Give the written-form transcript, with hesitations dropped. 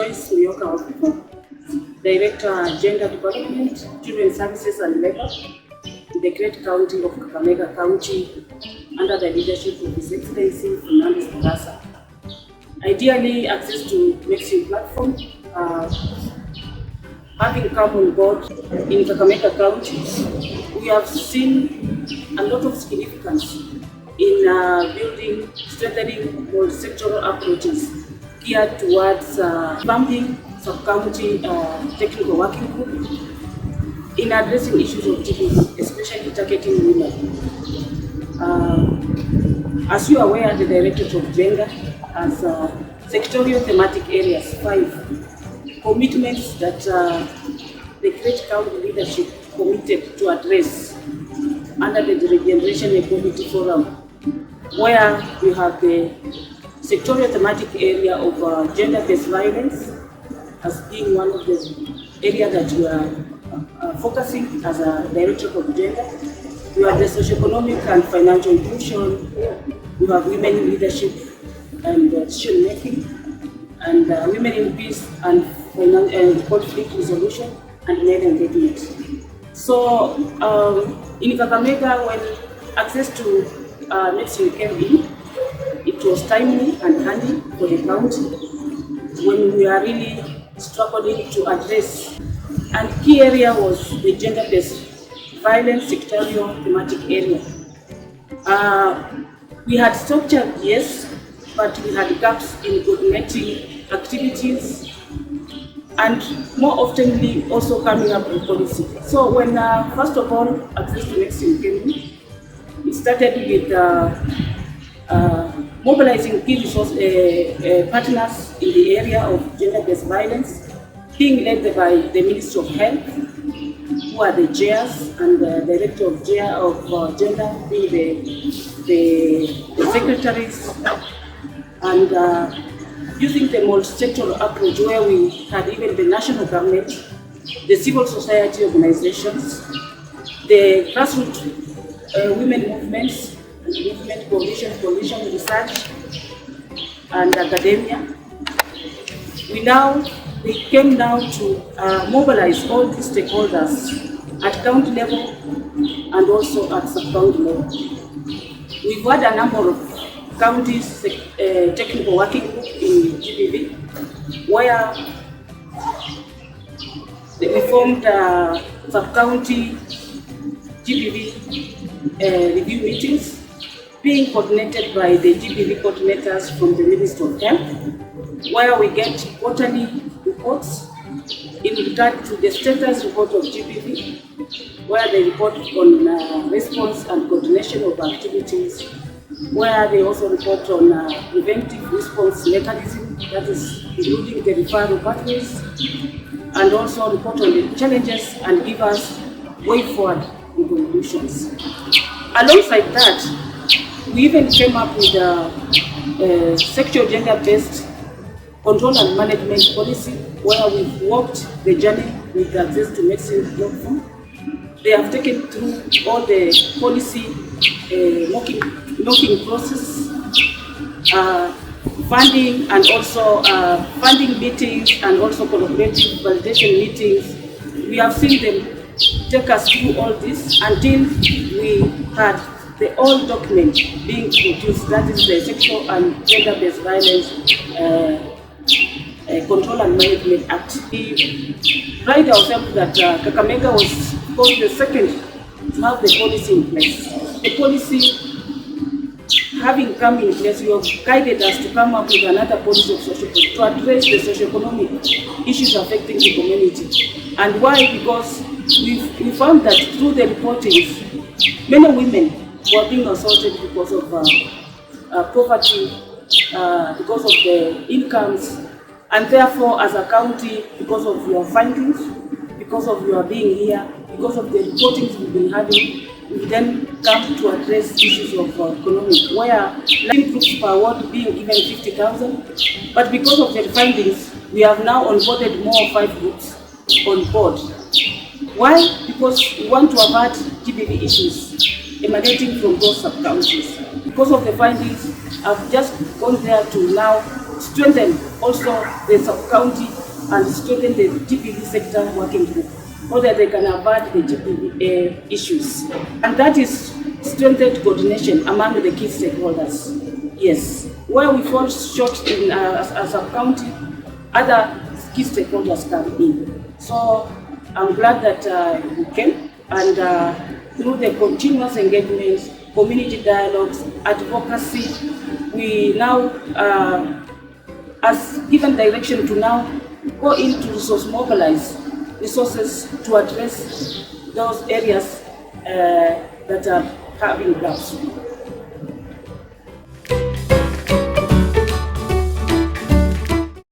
Joyce Myoka, Director, Gender Development, Children's Services and Labor in the Great County of Kakamega County under the leadership of His Excellency Fernandez Barasa. Ideally, access to Mexican platform, having come on board in Kakamega County, we have seen a lot of significance in building, strengthening multi-sectoral approaches geared towards bumping sub-county technical working group in addressing issues of GBV, especially targeting women. As you are aware, the Directorate of Gender has sectorial thematic areas, 5 commitments that the Great County leadership committed to address under the Regeneration Equality Forum, where we have the sectorial thematic area of gender-based violence as being one of the areas that we are focusing as a Directorate of Gender. We have the socioeconomic and financial inclusion, we have women in leadership and decision making, and women in peace and conflict resolution and male engagement. So in Kakamega, when access to medicine came in, it was timely and handy for the county when we are really struggling to address. And key area was the gender-based violence sectorial thematic area. We had structured, yes, but we had gaps in coordinating activities and more oftenly also coming up with policy. So when first of all access to medicine came in, it started with mobilizing key resource partners in the area of gender-based violence, being led by the Ministry of Health, who are the chairs, and the Director of Gender being the secretaries, and using the multi-sectoral approach where we had even the national government, the civil society organizations, the grassroots women movements, movement coalition research, and academia. We came now to mobilize all these stakeholders at county level and also at sub-county level. We've had a number of counties technical working group in GBV, where we formed sub-county GBV review meetings, being coordinated by the GBV coordinators from the Ministry of Health, where we get quarterly reports in regard to the status report of GBV, where they report on response and coordination of activities, where they also report on preventive response mechanism, that is including the referral pathways, and also report on the challenges and give us way forward in conclusions. Alongside that, we even came up with a sexual gender-based control and management policy, where we've walked the journey with access to medicine platform. They have taken through all the policy knocking process, funding, and also funding meetings, and also collaborative validation meetings. We have seen them take us through all this until we had the old document being produced, that is the Sexual and Gender-Based Violence Control and Management Act. We pride ourselves that Kakamega was called the second to have the policy in place. The policy having come in place, you have guided us to come up with another policy of to address the socioeconomic issues affecting the community. And why? Because we found that through the reportings, many women were being assaulted because of poverty, because of the incomes, and therefore as a county, because of your findings, because of your being here, because of the reportings we've been having, we then come to address issues of economic, where living groups per ward being given 50,000, but because of the findings, we have now onboarded more 5 groups on board. Why? Because we want to avert GBV issues emanating from those sub-counties. Because of the findings, I've just gone there to now strengthen also the sub-county and strengthen the GBV sector working group so that they can avoid the GBV issues. And that is strengthened coordination among the key stakeholders. Yes, where we fall short in a sub-county, other key stakeholders come in. So I'm glad that we came, and through the continuous engagement, community dialogues, advocacy, we now, as given direction to now go into resource mobilize resources to address those areas that are having gaps.